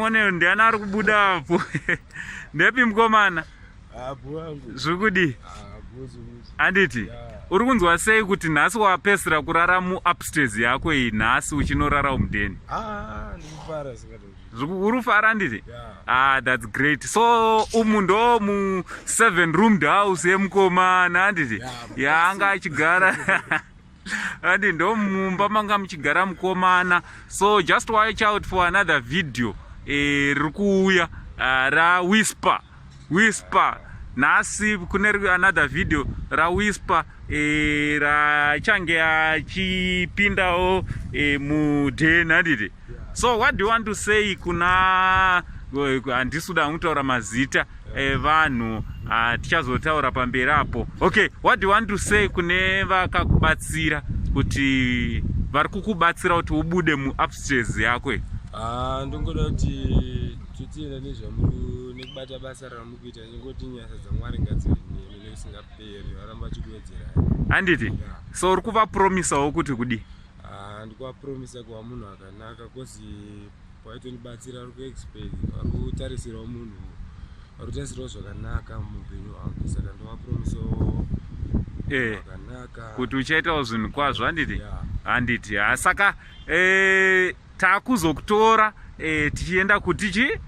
Mone ndiana ari kubuda apo. Ndepi mukomana? Zvukudi? Anditi? Uri kunzwa sei kuti nhasi wapesera kurara muupstairs yako iyi nhasi uchinorara umudeni? Ndikufara singatozi. Uri kufara nditi? That's great. So umu ndo mu 7 roomed house yemukomana anditi? Yaanga achigara. Andi ndo mumba manga muchigara mukomana. So just watch out for another video. Riri kuuya ra Whisper. Nasi kune another video ra Whisper rachange achipindawo mudheni handiti. So what do you want to say kuna handisuda kutaura mazita vanhu tichazotaura pamberi apo. Okay, what do you want to say kune vakakubatsira kuti vari kukubatsira kuti ubude muupstairs yako? Ndongoda kuti tutienda nekubata basa ramukuita ingoti nyasha dzaMwari ngadzive isingaperi varamba chikuwedzera handiti. So uri kuvapromisawo kuti kudi? Ndikuvapromisa kuva munhu akanaka kozi paitonibatsira vari kuexpect vari kutarisirawo munhu vari kutarisirawo zvakanaka muupenyu hwako, saka ndovapromisawo zvakanaka kuti uchaitawo zvinhu kwazvo handiti. Handiti saka takuzokutora tichienda kuti chi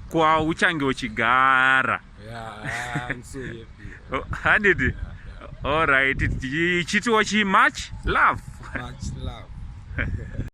kwauchange uchigara handiti. Alright, tichitiwo chi much love.